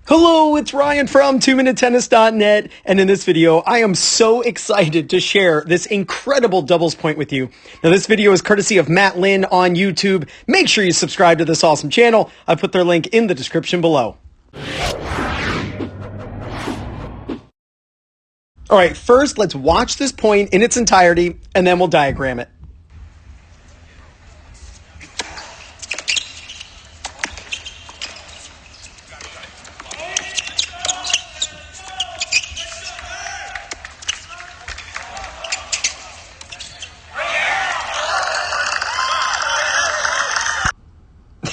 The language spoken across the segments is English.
Hello, it's Ryan from 2minutetennis.net, and in this video, I am so excited to share this incredible doubles point with you. Now, this video is courtesy of Matt Lynn on YouTube. Make sure you subscribe to this awesome channel. I put their link in the description below. All right, first, let's watch this point in its entirety, and then we'll diagram it.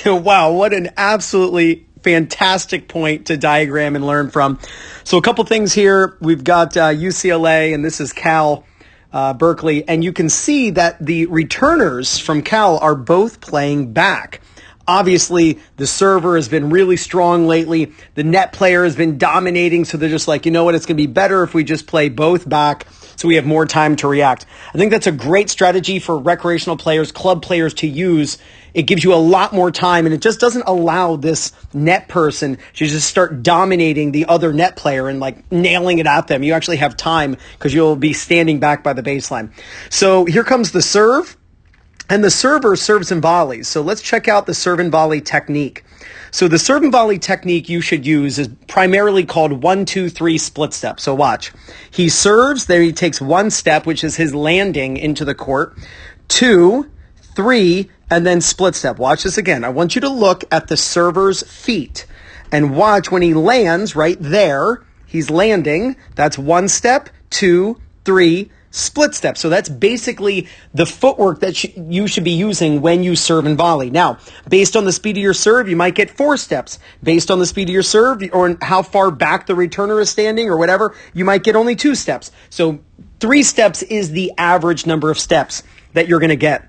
Wow, what an absolutely fantastic point to diagram and learn from. So a couple things here. We've got UCLA, and this is Cal, Berkeley, and you can see that the returners from Cal are both playing back. Obviously, the server has been really strong lately. The net player has been dominating, so they're just like, you know what, it's going to be better if we just play both back so we have more time to react. I think that's a great strategy for recreational players, club players to use. It gives you a lot more time, and it just doesn't allow this net person to just start dominating the other net player and like nailing it at them. You actually have time because you'll be standing back by the baseline. So here comes the serve. And the server serves and volleys. So let's check out the serve and volley technique. So the serve and volley technique you should use is primarily called 1-2-3 split step. So watch. He serves, there he takes one step, which is his landing into the court. 2, 3, and then split step. Watch this again. I want you to look at the server's feet and watch when he lands right there. He's landing. That's one step, 2, 3, split step. So that's basically the footwork that you should be using when you serve and volley. Now, based on the speed of your serve, you might get 4 steps. Based on the speed of your serve or how far back the returner is standing or whatever, you might get only 2 steps. So 3 steps is the average number of steps that you're going to get.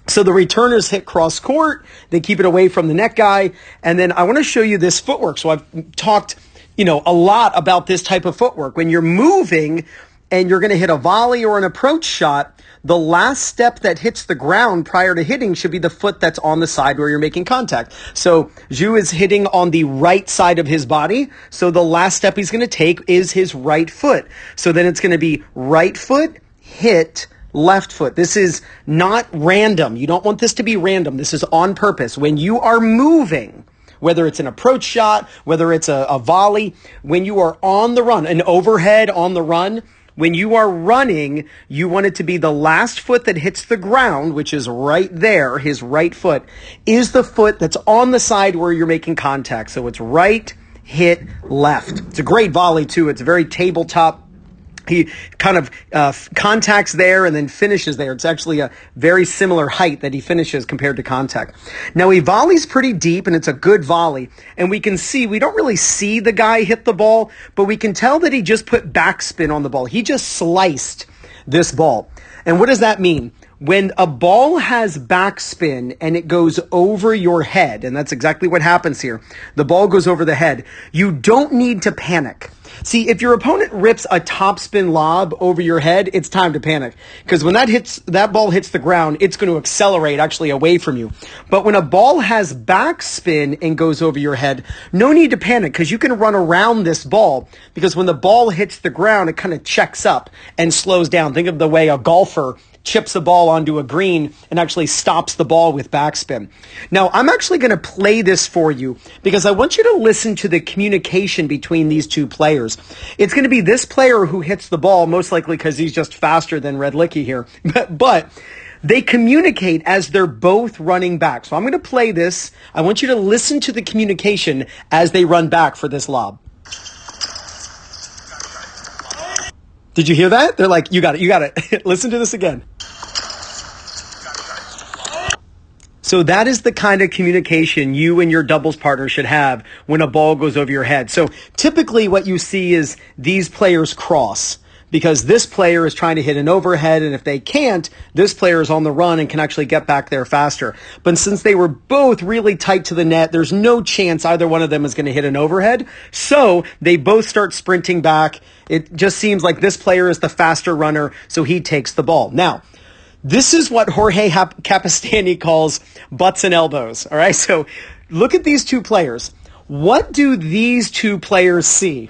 So the returners hit cross court, they keep it away from the net guy, and then I want to show you this footwork. So I've talked, a lot about this type of footwork. When you're moving and you're going to hit a volley or an approach shot, the last step that hits the ground prior to hitting should be the foot that's on the side where you're making contact. So Zhu is hitting on the right side of his body, so the last step he's going to take is his right foot. So then it's going to be right foot, hit, left foot. This is not random. You don't want this to be random. This is on purpose. When you are moving, whether it's an approach shot, whether it's a volley, when you are on the run, an overhead on the run, when you are running, you want it to be the last foot that hits the ground, which is right there, his right foot, is the foot that's on the side where you're making contact. So it's right, hit, left. It's a great volley, too. It's very tabletop. He kind of contacts there and then finishes there. It's actually a very similar height that he finishes compared to contact. Now, he volleys pretty deep, and it's a good volley. And we don't really see the guy hit the ball, but we can tell that he just put backspin on the ball. He just sliced this ball. And what does that mean? When a ball has backspin and it goes over your head, and that's exactly what happens here, the ball goes over the head, you don't need to panic. See, if your opponent rips a topspin lob over your head, it's time to panic. Because when that ball hits the ground, it's going to accelerate actually away from you. But when a ball has backspin and goes over your head, no need to panic because you can run around this ball. Because when the ball hits the ground, it kind of checks up and slows down. Think of the way a golfer chips a ball onto a green and actually stops the ball with backspin. Now, I'm actually going to play this for you because I want you to listen to the communication between these two players. It's going to be this player who hits the ball, most likely because he's just faster than Red Licky here. But they communicate as they're both running back. So I'm going to play this. I want you to listen to the communication as they run back for this lob. Did you hear that? They're like, you got it. Listen to this again. So that is the kind of communication you and your doubles partner should have when a ball goes over your head. So typically what you see is these players cross because this player is trying to hit an overhead, and if they can't, this player is on the run and can actually get back there faster. But since they were both really tight to the net, there's no chance either one of them is going to hit an overhead. So they both start sprinting back. It just seems like this player is the faster runner, so he takes the ball. Now, this is what Jorge Capistani calls butts and elbows. All right, so look at these two players. What do these two players see?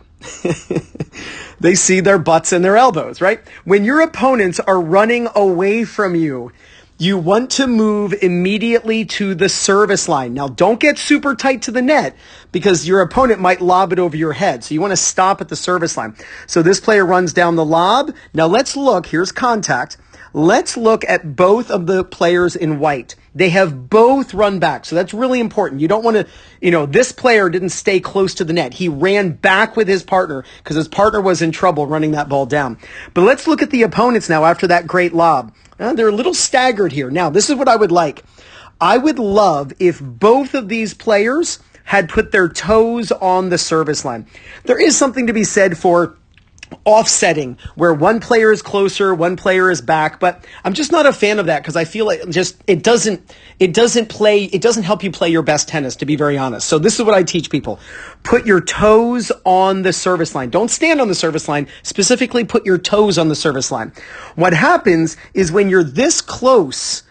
They see their butts and their elbows, right? When your opponents are running away from you, you want to move immediately to the service line. Now, don't get super tight to the net because your opponent might lob it over your head. So you want to stop at the service line. So this player runs down the lob. Now let's look. Here's contact. Let's look at both of the players in white. They have both run back. So that's really important. You don't want to, this player didn't stay close to the net. He ran back with his partner because his partner was in trouble running that ball down. But let's look at the opponents now after that great lob. They're a little staggered here. Now, this is what I would like. I would love if both of these players had put their toes on the service line. There is something to be said for offsetting where one player is closer, one player is back, but I'm just not a fan of that because I feel like it doesn't help you play your best tennis, to be very honest. So this is what I teach people. Put your toes on the service line. Don't stand on the service line. Specifically, put your toes on the service line. What happens is when you're this close,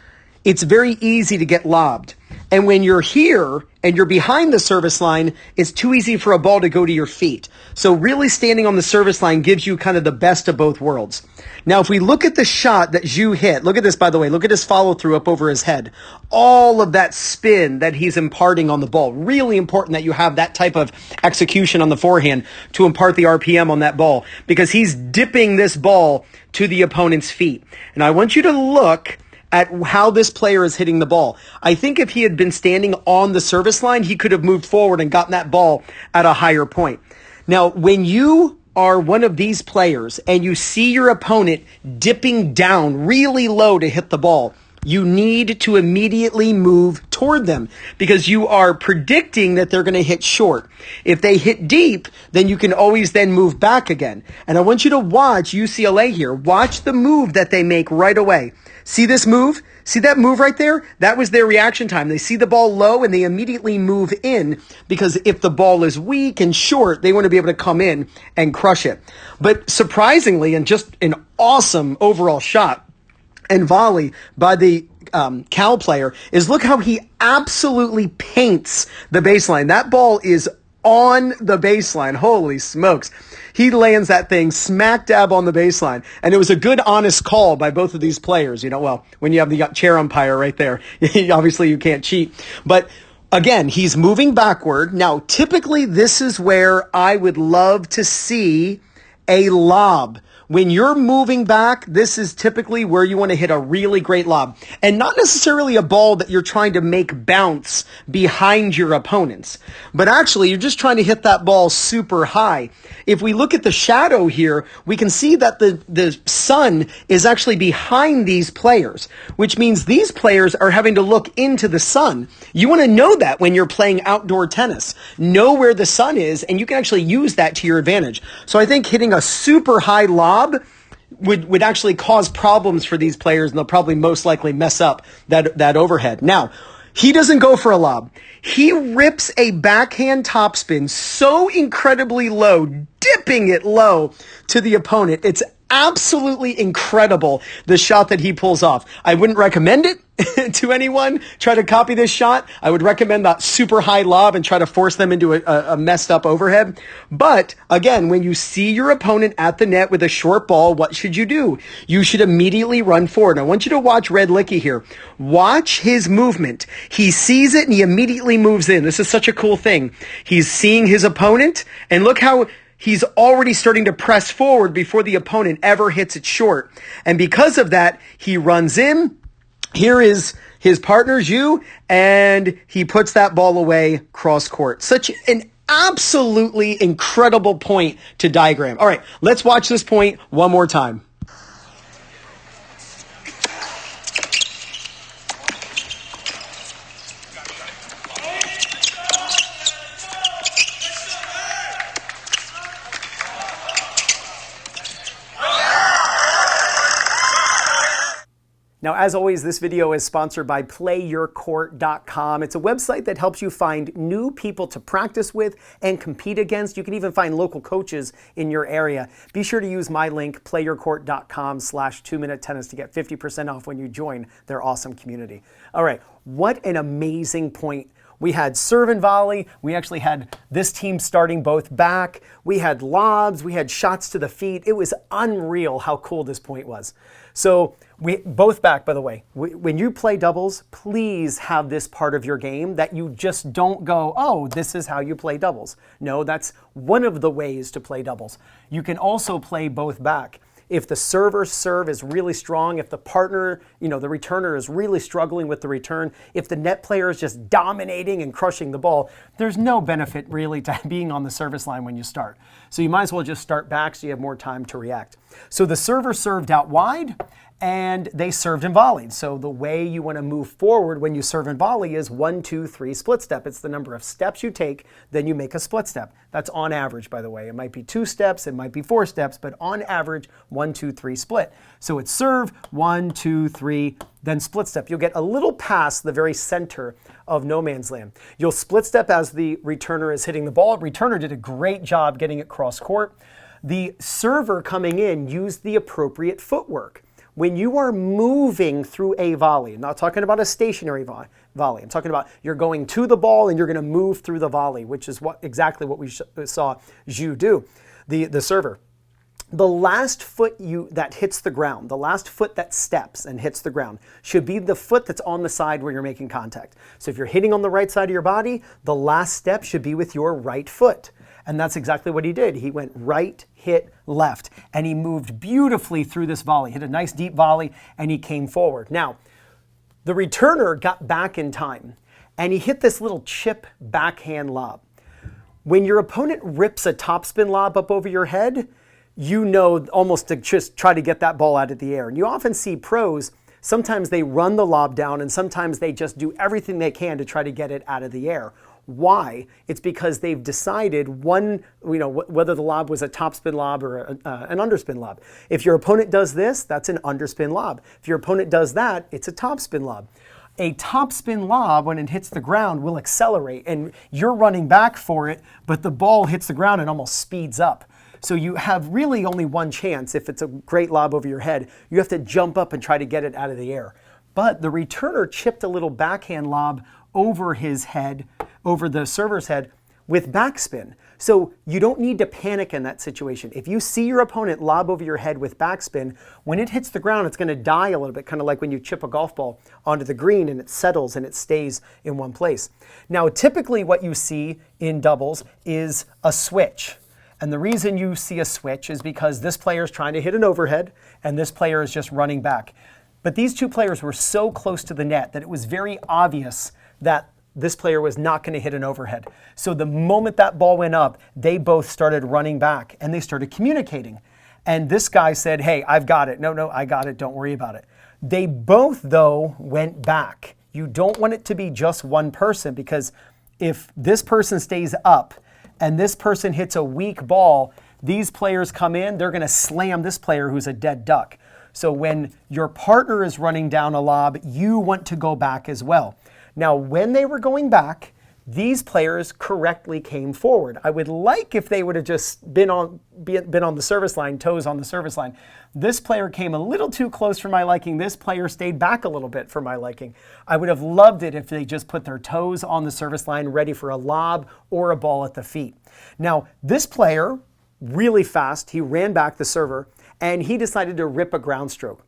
it's very easy to get lobbed. And when you're here and you're behind the service line, it's too easy for a ball to go to your feet. So really standing on the service line gives you kind of the best of both worlds. Now, if we look at the shot that Zhu hit, look at this, by the way, look at his follow through up over his head. All of that spin that he's imparting on the ball. Really important that you have that type of execution on the forehand to impart the RPM on that ball because he's dipping this ball to the opponent's feet. And I want you to look at how this player is hitting the ball. I think if he had been standing on the service line, he could have moved forward and gotten that ball at a higher point. Now, when you are one of these players and you see your opponent dipping down really low to hit the ball, you need to immediately move toward them because you are predicting that they're going to hit short. If they hit deep, then you can always then move back again. And I want you to watch UCLA here. Watch the move that they make right away. See this move? See that move right there? That was their reaction time. They see the ball low and they immediately move in because if the ball is weak and short, they want to be able to come in and crush it. But surprisingly, and just an awesome overall shot and volley by the Cal player is look how he absolutely paints the baseline. That ball is on the baseline. Holy smokes. He lands that thing smack dab on the baseline. And it was a good, honest call by both of these players. When you have the chair umpire right there, obviously you can't cheat. But again, he's moving backward. Now, typically this is where I would love to see a lob. When you're moving back, this is typically where you want to hit a really great lob. And not necessarily a ball that you're trying to make bounce behind your opponents. But actually, you're just trying to hit that ball super high. If we look at the shadow here, we can see that the sun is actually behind these players, which means these players are having to look into the sun. You want to know that when you're playing outdoor tennis. Know where the sun is, and you can actually use that to your advantage. So I think hitting a super high lob would actually cause problems for these players, and they'll probably most likely mess up that overhead. Now, he doesn't go for a lob. He rips a backhand topspin so incredibly low, dipping it low to the opponent. It's absolutely incredible, the shot that he pulls off. I wouldn't recommend it to anyone. Try to copy this shot. I would recommend that super high lob and try to force them into a messed up overhead. But again, when you see your opponent at the net with a short ball, what should you do? You should immediately run forward. I want you to watch Red Licky here. Watch his movement. He sees it and he immediately moves in. This is such a cool thing. He's seeing his opponent, and look how he's already starting to press forward before the opponent ever hits it short. And because of that, he runs in. Here is his partner, Zhu, and he puts that ball away cross court. Such an absolutely incredible point to diagram. All right, let's watch this point one more time. Now, as always, this video is sponsored by playyourcourt.com. It's a website that helps you find new people to practice with and compete against. You can even find local coaches in your area. Be sure to use my link, playyourcourt.com/2minute tennis to get 50% off when you join their awesome community. All right, what an amazing point. We had serve and volley. We actually had this team starting both back. We had lobs. We had shots to the feet. It was unreal how cool this point was. So we both back, by the way. When you play doubles, please have this part of your game that you just don't go, oh, this is how you play doubles. No, that's one of the ways to play doubles. You can also play both back. If the server's serve is really strong, if the partner, the returner is really struggling with the return, if the net player is just dominating and crushing the ball, there's no benefit really to being on the service line when you start. So you might as well just start back so you have more time to react. So the server served out wide, and they served and volleyed. So the way you want to move forward when you serve and volley is 1, 2, 3 split step. It's the number of steps you take, then you make a split step. That's on average, by the way. It might be 2 steps, it might be 4 steps, but on average, 1, 2, 3 split. So it's serve, 1, 2, 3, then split step. You'll get a little past the very center of no man's land. You'll split step as the returner is hitting the ball. Returner did a great job getting it cross court. The server coming in used the appropriate footwork. When you are moving through a volley, I'm not talking about a stationary volley. I'm talking about you're going to the ball and you're going to move through the volley, which is exactly what we saw Zhu do, the server. The last foot that hits the ground, the last foot that steps and hits the ground, should be the foot that's on the side where you're making contact. So if you're hitting on the right side of your body, the last step should be with your right foot. And that's exactly what he did. He went right, hit left, and he moved beautifully through this volley, hit a nice deep volley, and he came forward. Now, the returner got back in time, and he hit this little chip backhand lob. When your opponent rips a topspin lob up over your head, you know almost to just try to get that ball out of the air. And you often see pros, sometimes they run the lob down, and sometimes they just do everything they can to try to get it out of the air. Why? It's because they've decided whether the lob was a topspin lob or an underspin lob. If your opponent does this, that's an underspin lob. If your opponent does that, it's a topspin lob. A topspin lob, when it hits the ground, will accelerate, and you're running back for it, but the ball hits the ground and almost speeds up. So you have really only one chance. If it's a great lob over your head, you have to jump up and try to get it out of the air. But the returner chipped a little backhand lob over his head, over the server's head, with backspin. So you don't need to panic in that situation. If you see your opponent lob over your head with backspin, when it hits the ground, it's going to die a little bit, kind of like when you chip a golf ball onto the green and it settles and it stays in one place. Now, typically what you see in doubles is a switch. And the reason you see a switch is because this player is trying to hit an overhead and this player is just running back. But these two players were so close to the net that it was very obvious that this player was not going to hit an overhead. So the moment that ball went up, they both started running back and they started communicating. And this guy said, hey, I've got it. No, I got it. Don't worry about it. They both, though, went back. You don't want it to be just one person, because if this person stays up and this person hits a weak ball, these players come in, they're going to slam this player who's a dead duck. So when your partner is running down a lob, you want to go back as well. Now, when they were going back, these players correctly came forward. I would like if they would have just been on the service line, toes on the service line. This player came a little too close for my liking. This player stayed back a little bit for my liking. I would have loved it if they just put their toes on the service line, ready for a lob or a ball at the feet. Now, this player, really fast, he ran back, the server, and he decided to rip a ground stroke.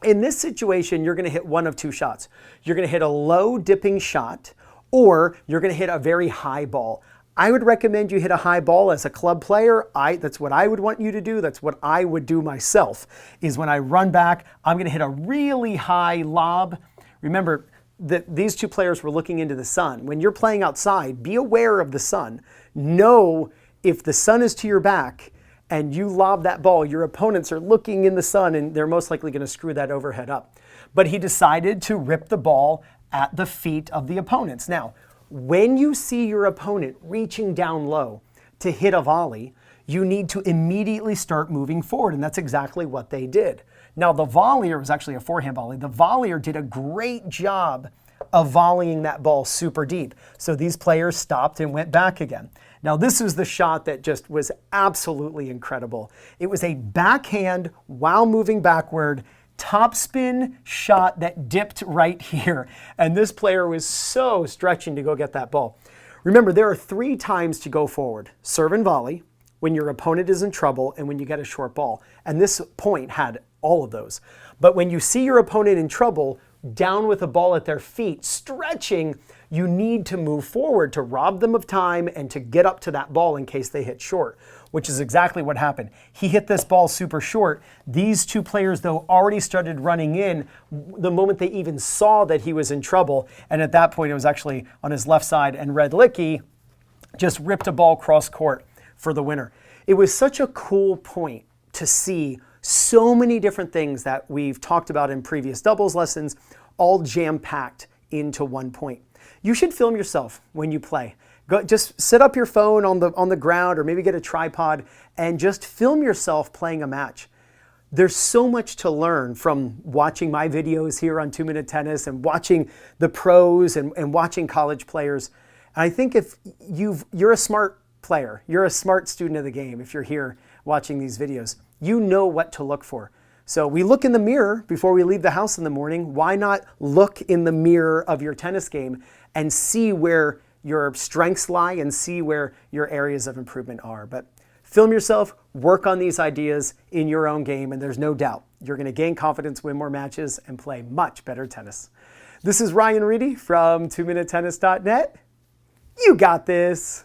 In this situation, you're going to hit one of two shots. You're going to hit a low dipping shot, or you're going to hit a very high ball. I would recommend you hit a high ball as a club player. That's what I would want you to do. That's what I would do myself, is when I run back, I'm going to hit a really high lob. Remember that these two players were looking into the sun. When you're playing outside, be aware of the sun. Know if the sun is to your back and you lob that ball, your opponents are looking in the sun and they're most likely going to screw that overhead up. But he decided to rip the ball at the feet of the opponents. Now, when you see your opponent reaching down low to hit a volley, you need to immediately start moving forward, and that's exactly what they did. Now, the volleyer was actually a forehand volley. The volleyer did a great job of volleying that ball super deep. So these players stopped and went back again. Now, this is the shot that just was absolutely incredible. It was a backhand while moving backward, topspin shot that dipped right here. And this player was so stretching to go get that ball. Remember, there are 3 times to go forward. Serve and volley, when your opponent is in trouble, and when you get a short ball. And this point had all of those. But when you see your opponent in trouble, down with a ball at their feet, stretching, you need to move forward to rob them of time and to get up to that ball in case they hit short, which is exactly what happened. He hit this ball super short. These 2 players, though, already started running in the moment they even saw that he was in trouble. And at that point, it was actually on his left side, and Red Licky just ripped a ball cross court for the winner. It was such a cool point to see so many different things that we've talked about in previous doubles lessons, all jam-packed into one point. You should film yourself when you play. Just set up your phone on the ground, or maybe get a tripod and just film yourself playing a match. There's so much to learn from watching my videos here on 2-Minute Tennis and watching the pros and watching college players. And I think if you're a smart player, you're a smart student of the game, if you're here watching these videos, you know what to look for. So we look in the mirror before we leave the house in the morning. Why not look in the mirror of your tennis game and see where your strengths lie and see where your areas of improvement are? But film yourself, work on these ideas in your own game, and there's no doubt you're going to gain confidence, win more matches, and play much better tennis. This is Ryan Reedy from 2minutetennis.net. You got this.